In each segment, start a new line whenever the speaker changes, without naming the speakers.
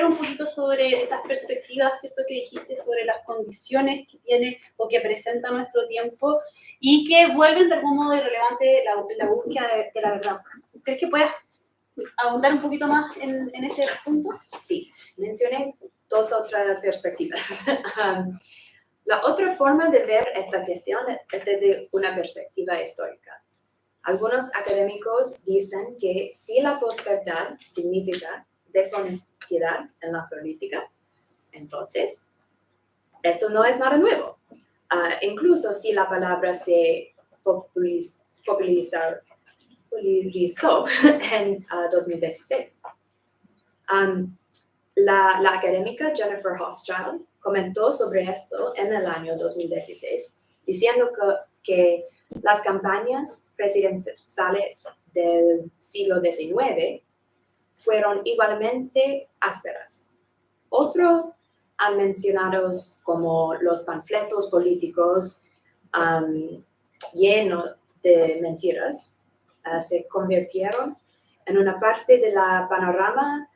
volver un poquito sobre esas perspectivas, ¿cierto?, que dijiste sobre las condiciones que tiene o que presenta nuestro tiempo y que vuelven de algún modo irrelevante la búsqueda de la verdad. ¿Crees que puedas ahondar un poquito más en ese punto?
Sí, mencioné dos otras perspectivas. La otra forma de ver esta cuestión es desde una perspectiva histórica. Algunos académicos dicen que si la posverdad significa deshonestidad en la política, entonces esto no es nada nuevo. Incluso si la palabra se popularizó en 2016. La académica Jennifer Hochschild comentó sobre esto en el año 2016, diciendo que las campañas presidenciales del siglo XIX fueron igualmente ásperas. Otro han mencionado como los panfletos políticos llenos de mentiras se convirtieron en una parte de la panorama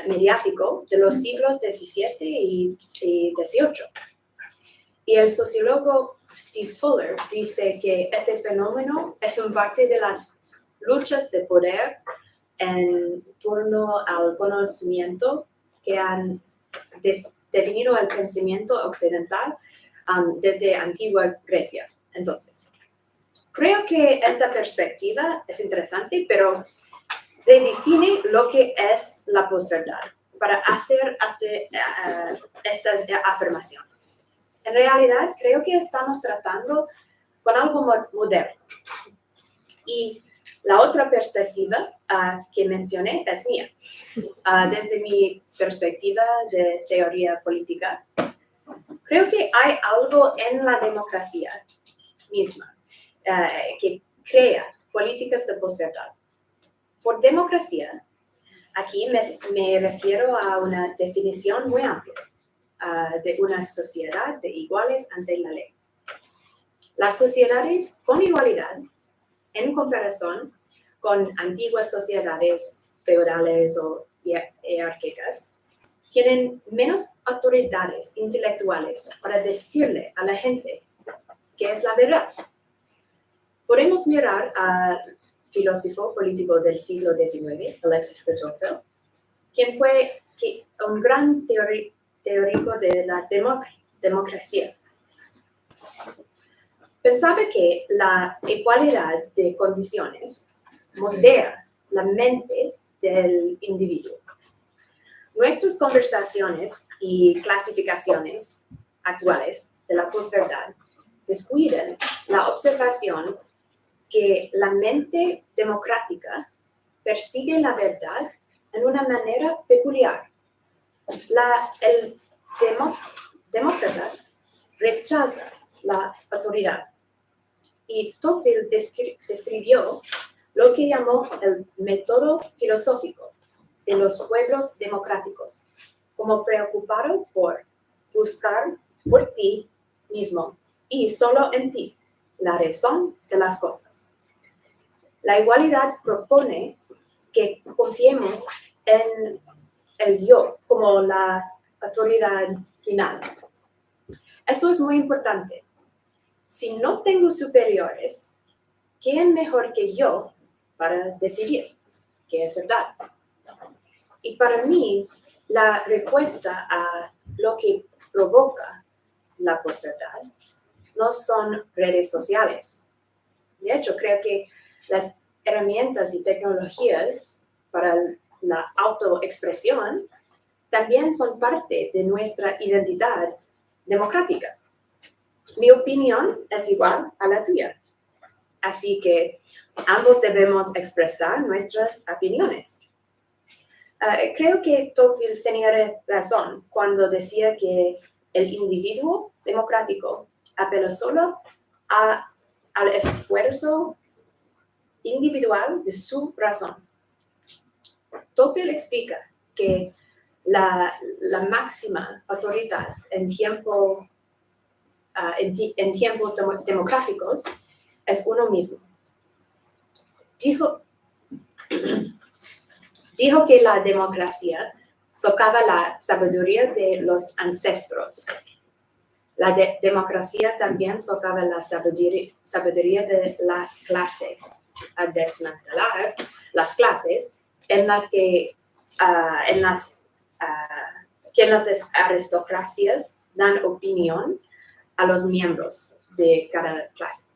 mediático de los siglos XVII y XVIII. Y el sociólogo Steve Fuller dice que este fenómeno es un parte de las luchas de poder en torno al conocimiento que han definido el pensamiento occidental desde antigua Grecia. Entonces, creo que esta perspectiva es interesante, pero redefine lo que es la posverdad para hacer estas afirmaciones. En realidad, creo que estamos tratando con algo moderno. Y la otra perspectiva que mencioné es mía. Desde mi perspectiva de teoría política, creo que hay algo en la democracia misma que crea políticas de posverdad. Por democracia, aquí me refiero a una definición muy amplia de una sociedad de iguales ante la ley. Las sociedades con igualdad, en comparación con antiguas sociedades feudales o jerárquicas, tienen menos autoridades intelectuales para decirle a la gente qué es la verdad. Podemos mirar al filósofo político del siglo XIX, Alexis de Tocqueville, quien fue un gran teórico de la democracia. Pensaba que la igualdad de condiciones modera la mente del individuo. Nuestras conversaciones y clasificaciones actuales de la posverdad descuidan la observación que la mente democrática persigue la verdad en una manera peculiar. El demócrata rechaza la autoridad. Y Tocqueville describió lo que llamó el método filosófico de los pueblos democráticos, como preocupado por buscar por ti mismo y solo en ti la razón de las cosas. La igualdad propone que confiemos en el yo como la autoridad final. Eso es muy importante. Si no tengo superiores, ¿quién mejor que yo para decidir qué es verdad? Y para mí, la respuesta a lo que provoca la posverdad no son redes sociales. De hecho, creo que las herramientas y tecnologías para la autoexpresión también son parte de nuestra identidad democrática. Mi opinión es igual a la tuya. Así que ambos debemos expresar nuestras opiniones. Creo que Tocqueville tenía razón cuando decía que el individuo democrático apela solo al esfuerzo individual de su razón. Tocqueville explica que la máxima autoridad en tiempos democráticos es uno mismo. Dijo que la democracia socava la sabiduría de los ancestros. La democracia también socava la sabiduría de la clase, a desmantelar las clases en las que las aristocracias dan opinión a los miembros de cada clase.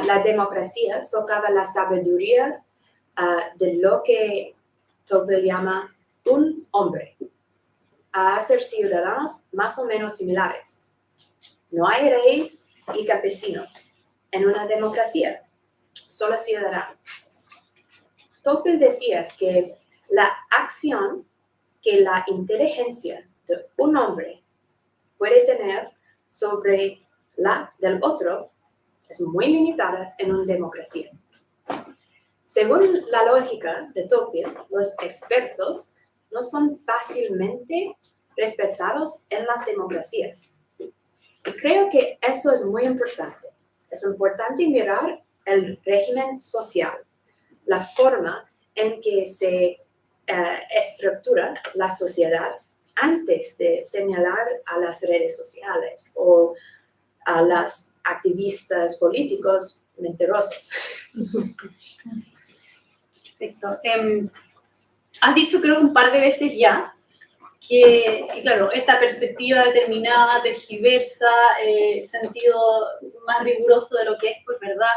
La democracia socava la sabiduría de lo que Tocqueville llama un hombre, a hacer ciudadanos más o menos similares. No hay reyes y campesinos en una democracia, solo ciudadanos. Tocqueville decía que la acción que la inteligencia de un hombre puede tener sobre la del otro es muy limitada en una democracia. Según la lógica de Tocqueville, los expertos no son fácilmente respetados en las democracias. Y creo que eso es muy importante. Es importante mirar el régimen social, la forma en que se estructura la sociedad antes de señalar a las redes sociales o a las activistas políticos mentirosos.
Perfecto. Has dicho creo un par de veces ya que, claro, esta perspectiva determinada, tergiversa, sentido más riguroso de lo que es pues verdad.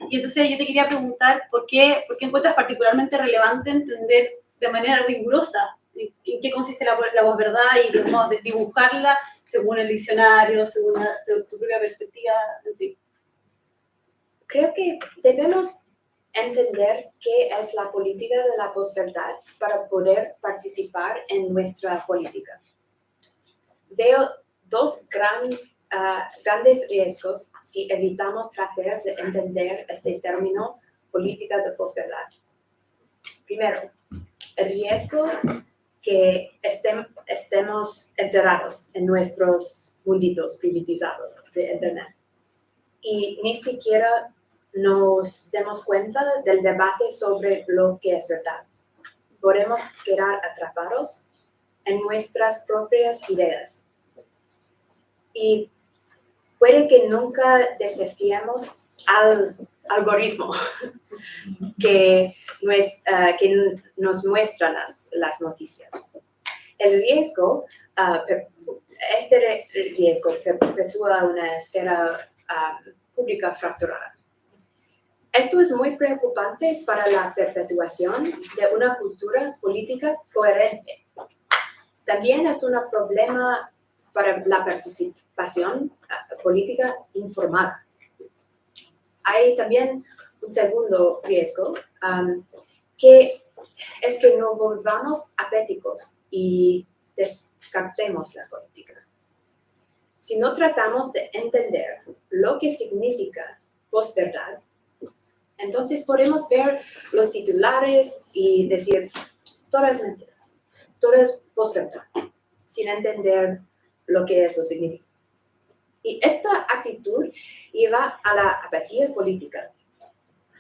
Y entonces yo te quería preguntar por qué encuentras particularmente relevante entender de manera rigurosa en qué consiste la posverdad y digamos, de dibujarla según el diccionario, según tu propia perspectiva.
Creo que debemos entender qué es la política de la posverdad para poder participar en nuestra política. Veo dos grandes riesgos si evitamos tratar de entender este término política de posverdad. Primero, el riesgo que estemos encerrados en nuestros munditos privatizados de Internet y ni siquiera nos demos cuenta del debate sobre lo que es verdad. Podemos quedar atrapados en nuestras propias ideas. Y puede que nunca desafiemos al algoritmo que nos muestra las noticias. Este riesgo perpetúa una esfera pública fracturada. Esto es muy preocupante para la perpetuación de una cultura política coherente. También es un problema para la participación política informada. Hay también un segundo riesgo, que es que nos volvamos apáticos y descartemos la política. Si no tratamos de entender lo que significa posverdad, entonces podemos ver los titulares y decir, todo es mentira, todo es posverdad, sin entender lo que eso significa. Y esta actitud lleva a la apatía política.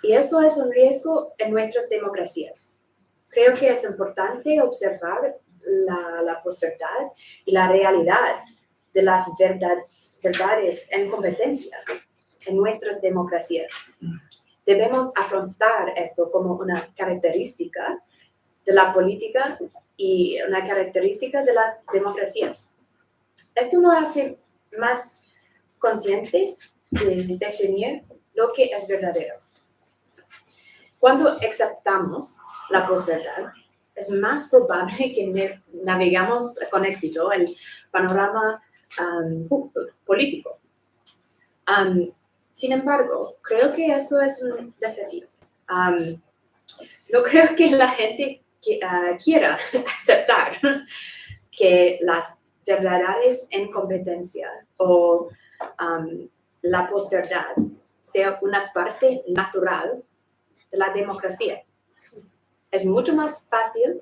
Y eso es un riesgo en nuestras democracias. Creo que es importante observar la posverdad y la realidad de las verdades en competencia en nuestras democracias. Debemos afrontar esto como una característica de la política y una característica de las democracias. Esto nos hace más conscientes de discernir lo que es verdadero. Cuando aceptamos la posverdad, es más probable que navegamos con éxito el panorama político. Sin embargo, creo que eso es un desafío. No creo que la gente quiera aceptar que las verdades en competencia o la posverdad sea una parte natural de la democracia. Es mucho más fácil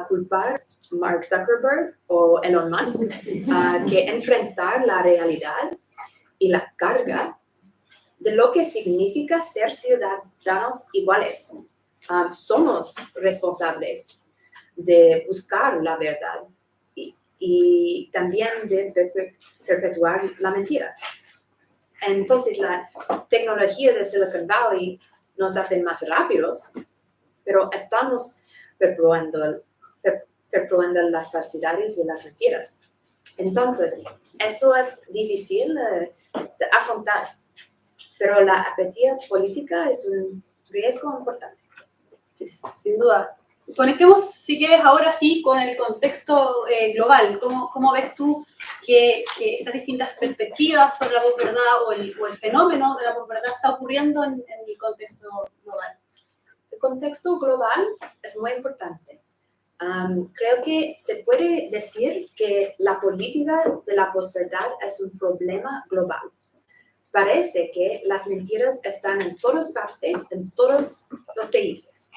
culpar a Mark Zuckerberg o Elon Musk que enfrentar la realidad y la carga de lo que significa ser ciudadanos iguales. Somos responsables de buscar la verdad y también de perpetuar la mentira. Entonces, la tecnología de Silicon Valley nos hace más rápidos, pero estamos perpetuando las falsedades y las mentiras. Entonces, eso es difícil de afrontar, pero la apatía política es un riesgo importante.
Sí, sin duda. Conectemos, si quieres, ahora sí con el contexto global. ¿Cómo ves tú que estas distintas perspectivas sobre la posverdad o el fenómeno de la posverdad está ocurriendo en el contexto global?
El contexto global es muy importante. Creo que se puede decir que la política de la posverdad es un problema global. Parece que las mentiras están en todas partes, en todos los países.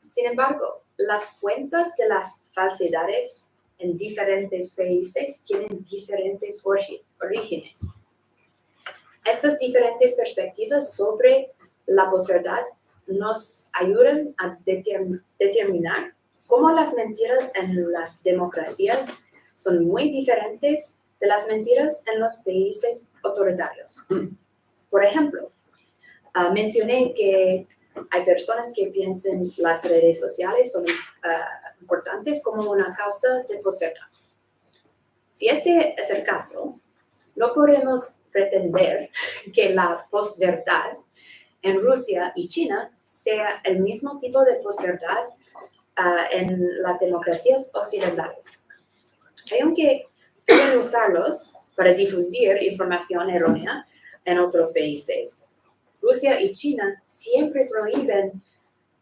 Sin embargo, las fuentes de las falsedades en diferentes países tienen diferentes orígenes. Estas diferentes perspectivas sobre la posverdad nos ayudan a determinar cómo las mentiras en las democracias son muy diferentes de las mentiras en los países autoritarios. Por ejemplo, mencioné que hay personas que piensan que las redes sociales son importantes como una causa de posverdad. Si este es el caso, no podemos pretender que la posverdad en Rusia y China sea el mismo tipo de posverdad en las democracias occidentales. Aunque pueden usarlos para difundir información errónea en otros países, Rusia y China siempre prohíben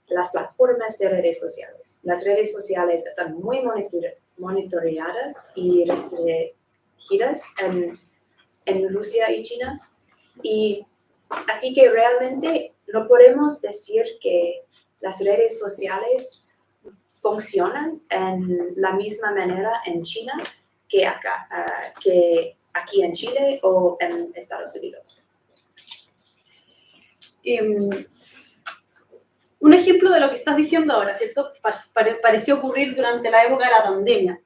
las plataformas de redes sociales. Las redes sociales están muy monitoreadas y restringidas en Rusia y China. Y así que realmente no podemos decir que las redes sociales funcionan en la misma manera en China que aquí en Chile o en Estados Unidos.
Un ejemplo de lo que estás diciendo ahora, ¿cierto? Pareció ocurrir durante la época de la pandemia.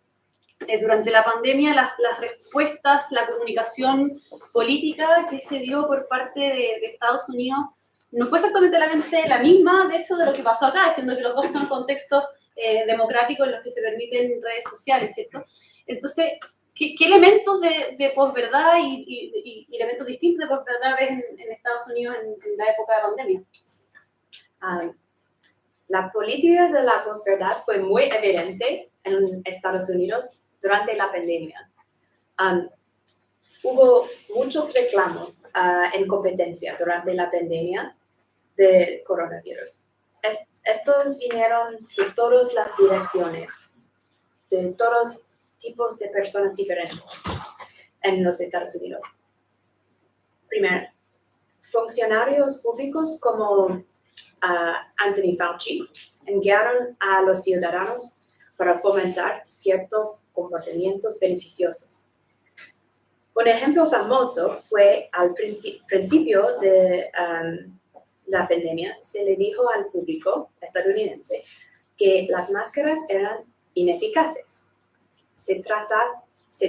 Durante la pandemia, las respuestas, la comunicación política que se dio por parte de Estados Unidos no fue exactamente la misma, de hecho, de lo que pasó acá, siendo que los dos son contextos democráticos en los que se permiten redes sociales, ¿cierto? Entonces, ¿qué elementos de posverdad y elementos distintos de posverdad ves en Estados Unidos en la época de pandemia?
La política de la posverdad fue muy evidente en Estados Unidos durante la pandemia. Hubo muchos reclamos en competencia durante la pandemia del coronavirus. Estos vinieron de todas las direcciones, de todos tipos de personas diferentes en los Estados Unidos. Primero, funcionarios públicos como Anthony Fauci enviaron a los ciudadanos para fomentar ciertos comportamientos beneficiosos. Un ejemplo famoso fue al principio de la pandemia, se le dijo al público estadounidense que las máscaras eran ineficaces. Se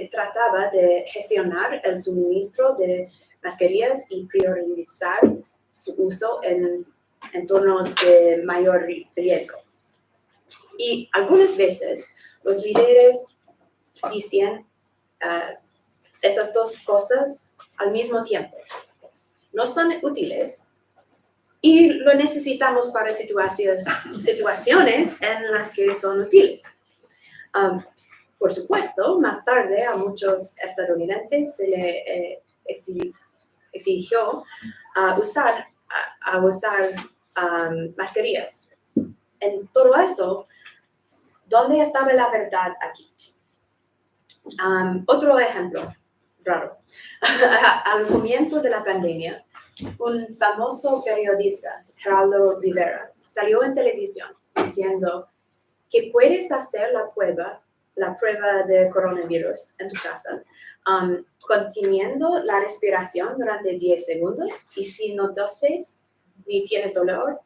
trataba de gestionar el suministro de mascarillas y priorizar su uso en entornos de mayor riesgo. Y algunas veces los líderes decían esas dos cosas al mismo tiempo. No son útiles y lo necesitamos para situaciones en las que son útiles. Por supuesto, más tarde a muchos estadounidenses se le exigió usar mascarillas. En todo eso, ¿dónde estaba la verdad aquí? Otro ejemplo raro. Al comienzo de la pandemia, un famoso periodista, Geraldo Rivera, salió en televisión diciendo que puedes hacer la prueba de coronavirus en tu casa, conteniendo la respiración durante 10 segundos y si no toses ni tienes dolor,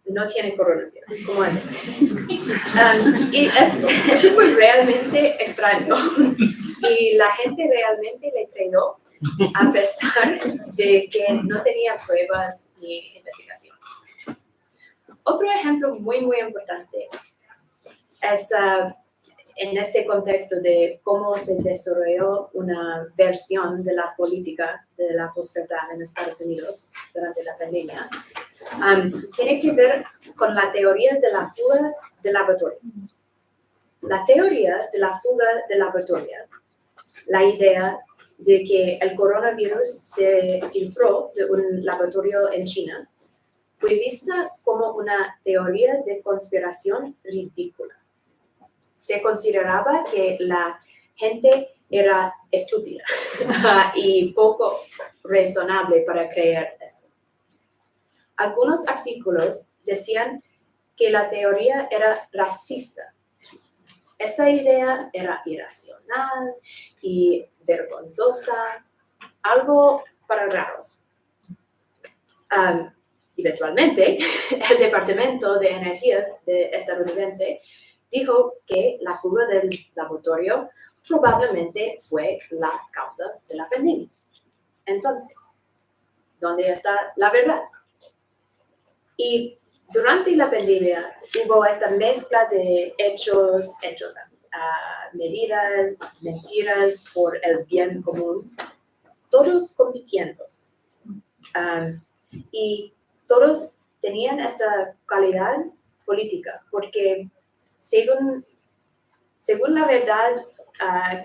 no tiene coronavirus, como es. Y eso fue realmente extraño. Y la gente realmente le creyó, a pesar de que no tenía pruebas ni investigaciones. Otro ejemplo muy, muy importante es en este contexto de cómo se desarrolló una versión de la política de la posverdad en Estados Unidos durante la pandemia. Tiene que ver con la teoría de la fuga del laboratorio. La teoría de la fuga del laboratorio, la idea de que el coronavirus se filtró de un laboratorio en China, fue vista como una teoría de conspiración ridícula. Se consideraba que la gente era estúpida y poco razonable para creer esto. Algunos artículos decían que la teoría era racista. Esta idea era irracional y vergonzosa, algo para raros. Eventualmente, el Departamento de Energía estadounidense dijo que la fuga del laboratorio probablemente fue la causa de la pandemia. Entonces, ¿dónde está la verdad? Y durante la pandemia hubo esta mezcla de hechos, medidas, mentiras por el bien común, todos compitiendo. Y todos tenían esta calidad política, porque según la verdad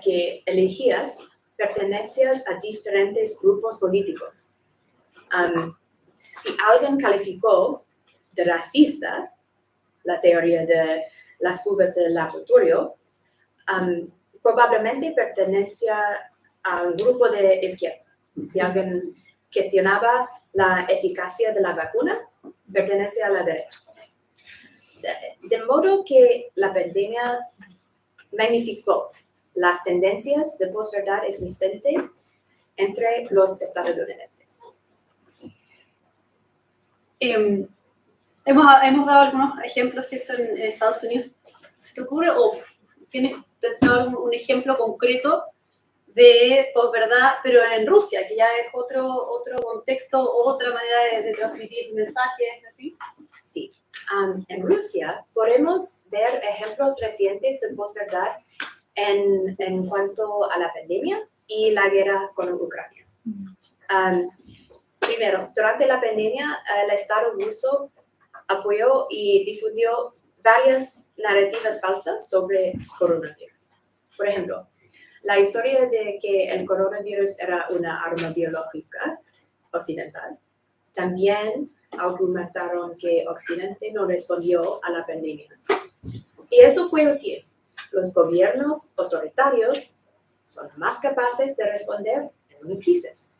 que elegías, pertenecías a diferentes grupos políticos. Si alguien calificó de racista la teoría de las fugas del laboratorio, probablemente pertenecía al grupo de izquierda. Si alguien cuestionaba la eficacia de la vacuna, pertenece a la derecha. De modo que la pandemia magnificó las tendencias de posverdad existentes entre los estadounidenses.
Hemos dado algunos ejemplos, ¿cierto?, en Estados Unidos. ¿Se te ocurre o tienes pensado un ejemplo concreto de posverdad, pero en Rusia, que ya es otro contexto, otra manera de transmitir mensajes, así?
Sí. En Rusia podemos ver ejemplos recientes de posverdad en cuanto a la pandemia y la guerra con Ucrania. Primero, durante la pandemia, el Estado ruso apoyó y difundió varias narrativas falsas sobre coronavirus. Por ejemplo, la historia de que el coronavirus era una arma biológica occidental. También argumentaron que Occidente no respondió a la pandemia. Y eso fue útil. Los gobiernos autoritarios son más capaces de responder en una crisis.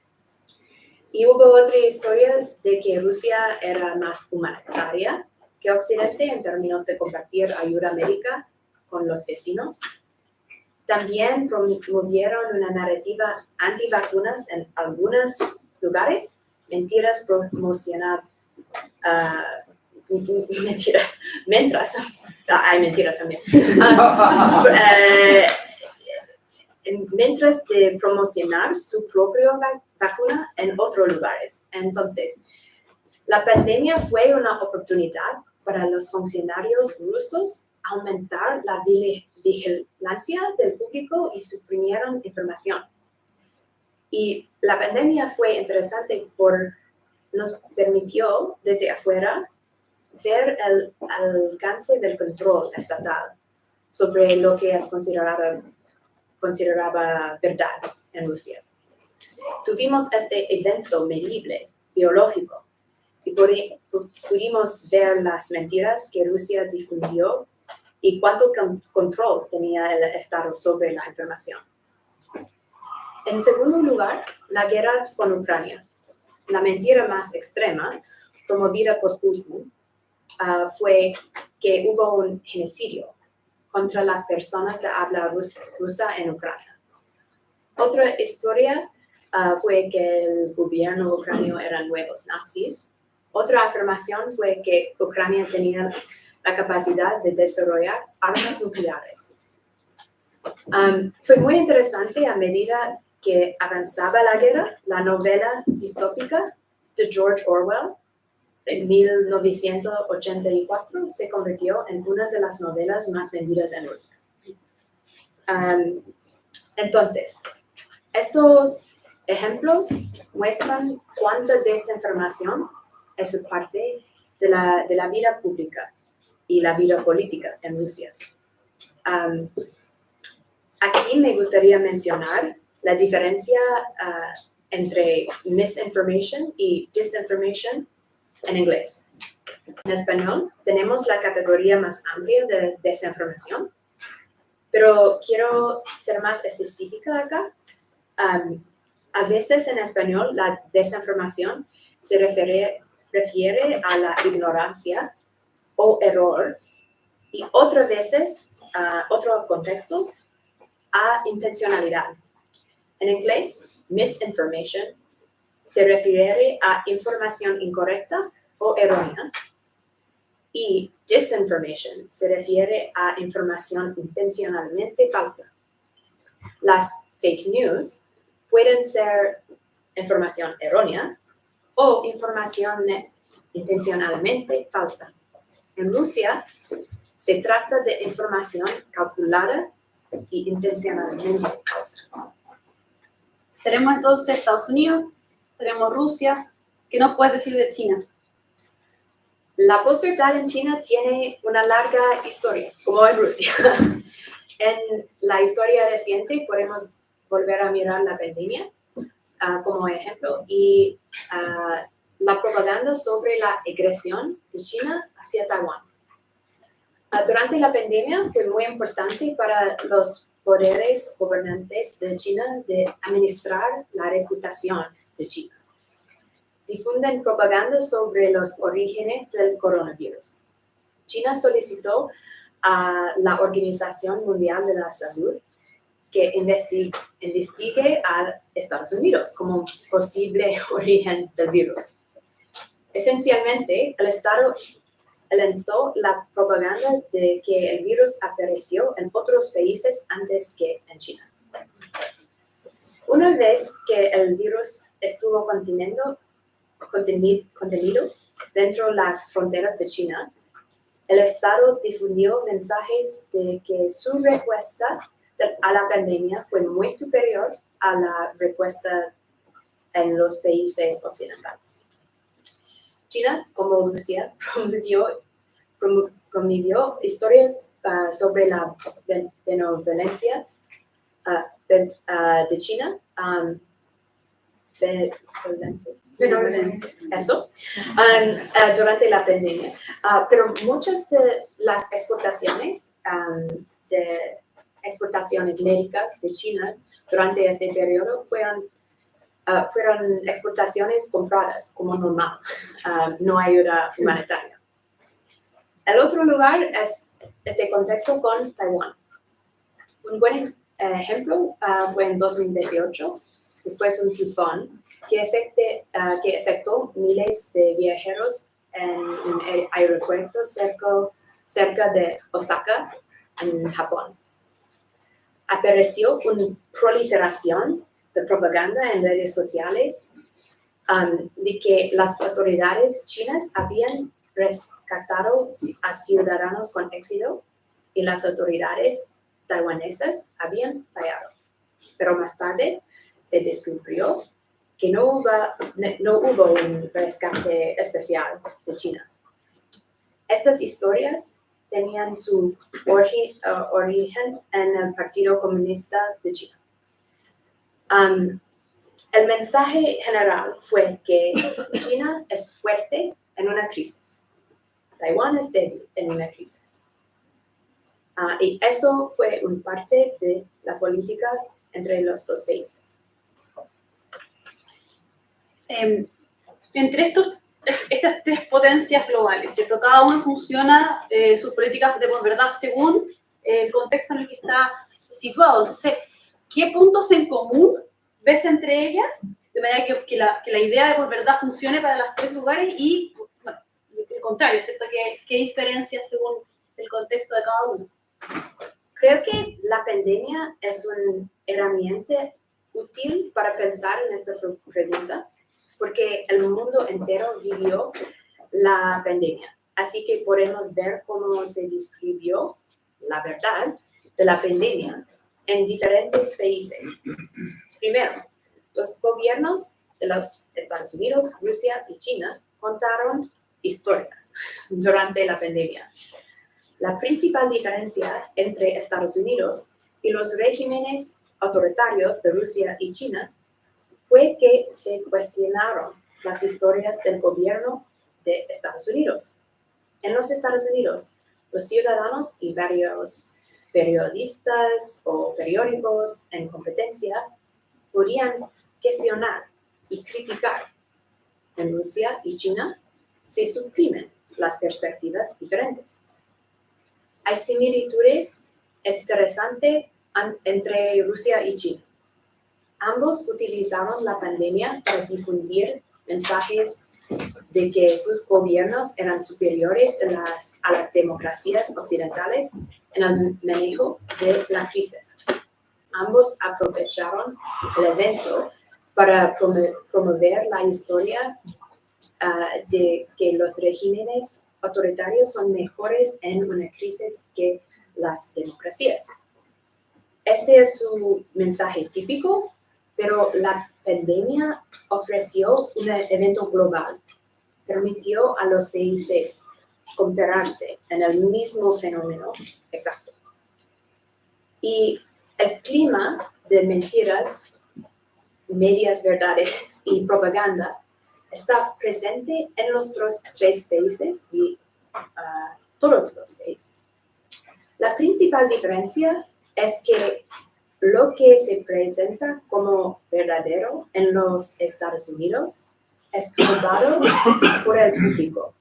Y hubo otras historias de que Rusia era más humanitaria que Occidente en términos de compartir ayuda médica con los vecinos. También promovieron una narrativa antivacunas en algunos lugares, mentiras promocionadas, mientras, hay mentiras también, mientras de promocionar su propia vacuna en otros lugares. Entonces, la pandemia fue una oportunidad para los funcionarios rusos aumentar la vigilancia del público y suprimieron información. Y la pandemia fue interesante porque nos permitió desde afuera ver el alcance del control estatal sobre lo que es consideraba verdad en Rusia. Tuvimos este evento medible, biológico, y pudimos ver las mentiras que Rusia difundió y cuánto control tenía el Estado sobre la información. En segundo lugar, la guerra con Ucrania. La mentira más extrema, promovida por Putin, fue que hubo un genocidio contra las personas de habla rusa en Ucrania. Otra historia fue que el gobierno ucraniano eran nuevos nazis Otra afirmación fue que Ucrania tenía la capacidad de desarrollar armas nucleares. Fue muy interesante a medida que avanzaba la guerra, la novela distópica de George Orwell, en 1984, se convirtió en una de las novelas más vendidas en Rusia. Entonces, estos ejemplos muestran cuánta desinformación es parte de la vida pública y la vida política en Rusia. Aquí me gustaría mencionar la diferencia entre misinformation y disinformation en inglés. En español tenemos la categoría más amplia de desinformación, pero quiero ser más específica acá. A veces en español la desinformación se refiere a la ignorancia o error y otras veces, otros contextos, a intencionalidad. En inglés, misinformation se refiere a información incorrecta o errónea y disinformation se refiere a información intencionalmente falsa. Las fake news pueden ser información errónea o información intencionalmente falsa. En Rusia, se trata de información calculada y intencionalmente falsa.
Tenemos entonces Estados Unidos, tenemos Rusia. ¿Qué nos puedes decir de China?
La posverdad en China tiene una larga historia, como en Rusia. En la historia reciente podemos volver a mirar la pandemia como ejemplo y la propaganda sobre la agresión de China hacia Taiwán. Durante la pandemia fue muy importante para los poderes gobernantes de China de administrar la reputación de China. Difunden propaganda sobre los orígenes del coronavirus. China solicitó a la Organización Mundial de la Salud que investigue a Estados Unidos como posible origen del virus. Esencialmente, el Estado alentó la propaganda de que el virus apareció en otros países antes que en China. Una vez que el virus estuvo contenido dentro de las fronteras de China, el Estado difundió mensajes de que su respuesta a la pandemia fue muy superior a la respuesta en los países occidentales. China, como Rusia, promovió historias sobre la benevolencia de China, durante la pandemia. Pero muchas de las exportaciones médicas de China durante este periodo fueron exportaciones compradas como normal, no ayuda humanitaria. El otro lugar es este contexto con Taiwán. Un buen ejemplo fue en 2018, después un tifón que afectó miles de viajeros en un aeropuerto cerca de Osaka, en Japón. Apareció una proliferación de propaganda en redes sociales de que las autoridades chinas habían rescatado a ciudadanos con éxito y las autoridades taiwanesas habían fallado. Pero más tarde se descubrió que no hubo un rescate especial de China. Estas historias tenían su origen en el Partido Comunista de China. El mensaje general fue que China es fuerte en una crisis, Taiwán es débil en una crisis. Y eso fue una parte de la política entre los dos países.
Entre estas tres potencias globales, ¿cierto? Cada una funciona sus políticas de posverdad según el contexto en el que está situado. Entonces, ¿qué puntos en común ves entre ellas? De manera que la idea de posverdad funcione para los tres lugares y contrario, ¿cierto? ¿Qué diferencia según el contexto de cada uno?
Creo que la pandemia es una herramienta útil para pensar en esta pregunta, porque el mundo entero vivió la pandemia. Así que podemos ver cómo se describió la verdad de la pandemia en diferentes países. Primero, los gobiernos de los Estados Unidos, Rusia y China contaron historias durante la pandemia. La principal diferencia entre Estados Unidos y los regímenes autoritarios de Rusia y China fue que se cuestionaron las historias del gobierno de Estados Unidos. En los Estados Unidos, los ciudadanos y varios periodistas o periódicos en competencia podían cuestionar y criticar. En Rusia y China se suprimen las perspectivas diferentes. Hay similitudes interesantes entre Rusia y China. Ambos utilizaron la pandemia para difundir mensajes de que sus gobiernos eran superiores a las democracias occidentales en el manejo de la crisis. Ambos aprovecharon el evento para promover la historia de que los regímenes autoritarios son mejores en una crisis que las democracias. Este es su mensaje típico, pero la pandemia ofreció un evento global. Permitió a los países compararse en el mismo fenómeno exacto. Y el clima de mentiras, medias verdades y propaganda está presente en los tres países y todos los países. La principal diferencia es que lo que se presenta como verdadero en los Estados Unidos es probado por el público,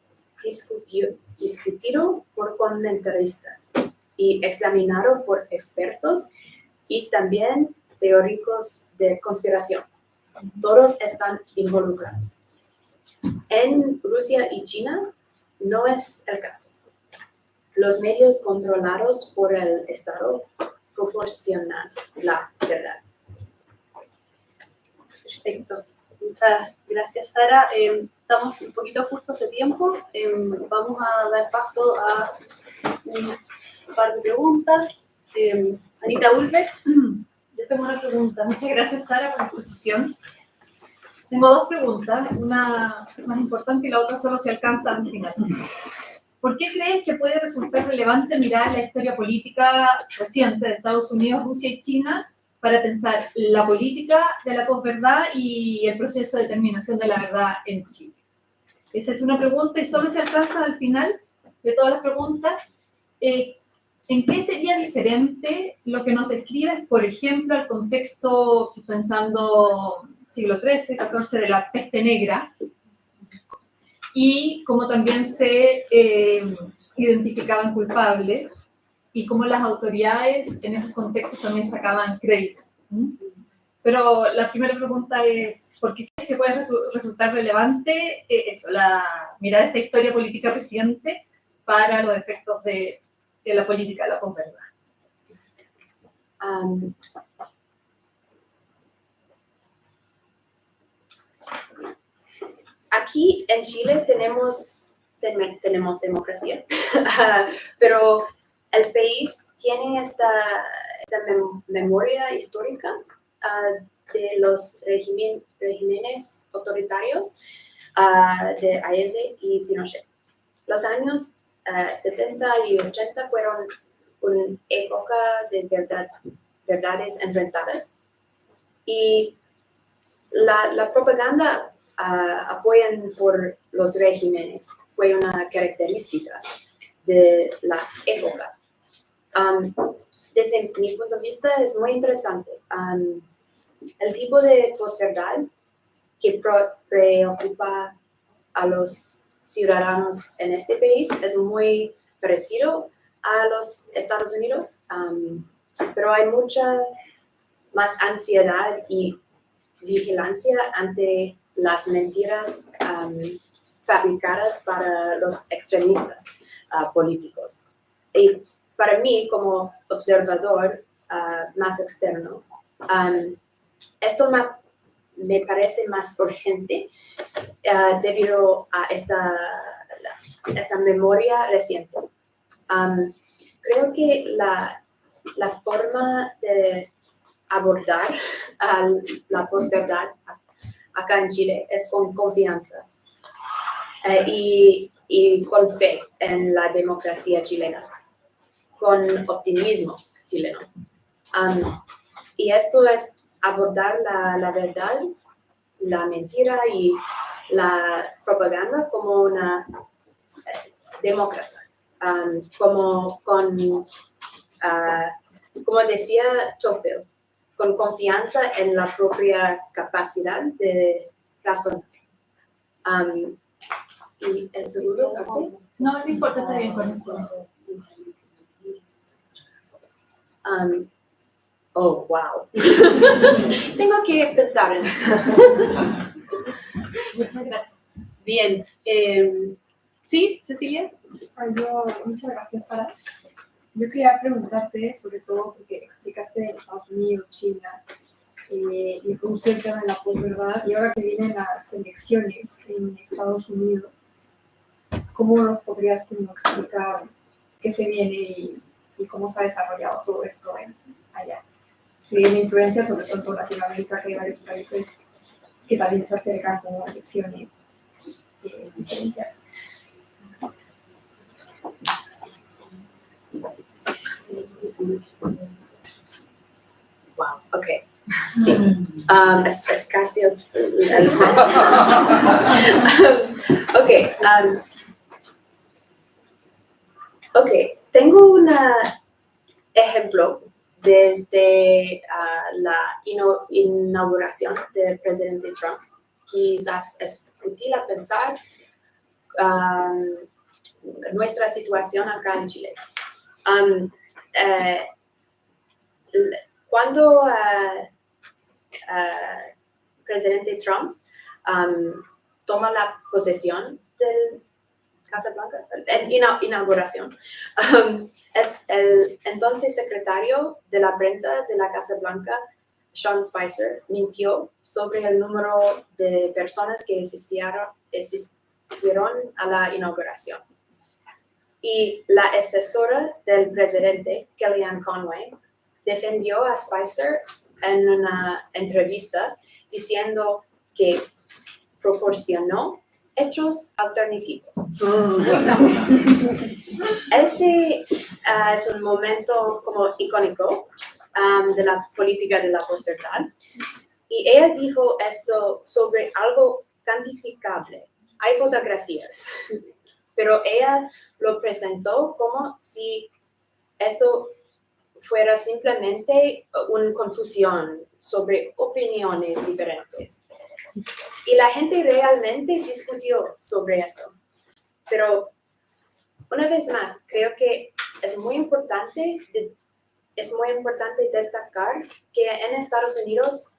discutido por comentaristas y examinado por expertos y también teóricos de conspiración. Todos están involucrados. En Rusia y China no es el caso. Los medios controlados por el Estado proporcionan la verdad.
Perfecto. Muchas gracias, Sara. Estamos un poquito justos de tiempo. Vamos a dar paso a un par de preguntas. Anita Ulbeck.
Yo tengo una pregunta. Muchas gracias, Sara, por la exposición. Tengo dos preguntas, una más importante y la otra solo se alcanza al final. ¿Por qué crees que puede resultar relevante mirar la historia política reciente de Estados Unidos, Rusia y China para pensar la política de la posverdad y el proceso de determinación de la verdad en Chile? Esa es una pregunta y solo se alcanza al final de todas las preguntas. ¿En qué sería diferente lo que nos describes, por ejemplo, el contexto, pensando siglo XIII, XIV, de la peste negra, y cómo también se identificaban culpables y cómo las autoridades en esos contextos también sacaban crédito? Pero la primera pregunta es, ¿por qué crees que puede resultar relevante mirar esta historia política reciente para los efectos de la política de la posverdad?
Aquí en Chile tenemos democracia, pero el país tiene esta memoria histórica de los regímenes autoritarios de Allende y Pinochet. Los años 70 y 80 fueron una época de verdades enfrentadas y la propaganda apoyan por los regímenes fue una característica de la época. Desde mi punto de vista es muy interesante. El tipo de posverdad que preocupa a los ciudadanos en este país es muy parecido a los Estados Unidos, pero hay mucha más ansiedad y vigilancia ante las mentiras fabricadas para los extremistas políticos. Y para mí, como observador más externo, esto me parece más urgente debido a esta memoria reciente. Creo que la forma de abordar la posverdad acá en Chile es con confianza y con fe en la democracia chilena, con optimismo chileno. Y esto es abordar la verdad, la mentira y la propaganda como una demócrata, como decía Tocqueville, con confianza en la propia capacidad de razonar. ¿Y el segundo parte?
No importa, está bien con eso.
Oh, wow. Tengo que pensar en eso.
Muchas gracias.
Bien. ¿Sí, Cecilia?
Muchas gracias, Sara. Yo quería preguntarte, sobre todo porque explicaste en Estados Unidos, China, y introducir el tema de la posverdad, y ahora que vienen las elecciones en Estados Unidos, ¿cómo nos podrías explicar qué se viene y cómo se ha desarrollado todo esto allá? Tiene influencia sobre todo en Latinoamérica, que hay varios países que también se acercan como elecciones presidenciales.
Wow, ok. Sí. Es casi el ok, tengo un ejemplo desde la inauguración del presidente Trump. Quizás es útil a pensar nuestra situación acá en Chile. Cuando presidente Trump toma la posesión de Casa Blanca, inauguración, es el entonces secretario de la prensa de la Casa Blanca, Sean Spicer, mintió sobre el número de personas que asistieron a la inauguración. Y la asesora del presidente, Kellyanne Conway, defendió a Spicer en una entrevista diciendo que proporcionó hechos alternativos. Este es un momento como icónico de la política de la posverdad. Y ella dijo esto sobre algo cuantificable. Hay fotografías, pero ella lo presentó como si esto fuera simplemente una confusión sobre opiniones diferentes. Y la gente realmente discutió sobre eso. Pero, una vez más, creo que es muy importante destacar que en Estados Unidos,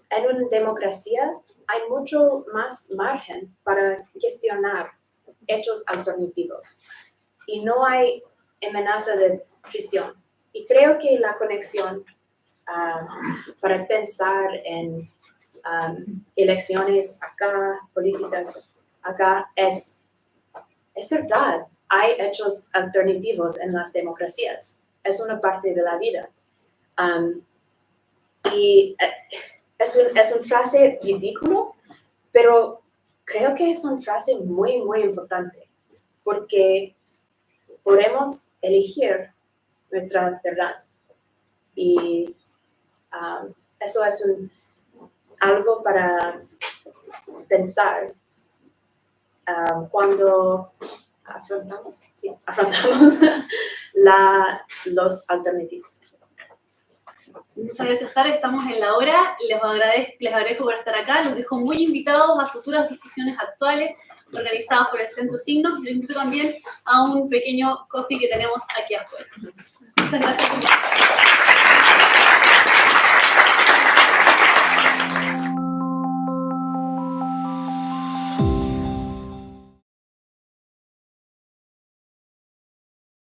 en una democracia, hay mucho más margen para cuestionar hechos alternativos. Y no hay amenaza de prisión. Y creo que la conexión para pensar en elecciones acá, políticas acá, es verdad. Hay hechos alternativos en las democracias. Es una parte de la vida. Y es una frase ridícula, pero creo que es una frase muy, muy importante, porque podemos elegir nuestra verdad. Y eso es algo para pensar cuando afrontamos los alternativos.
Muchas gracias, Sara. Estamos en la hora. Les agradezco por estar acá. Los dejo muy invitados a futuras discusiones actuales organizadas por el Centro Signos. Los invito también a un pequeño coffee que tenemos aquí afuera. Muchas gracias.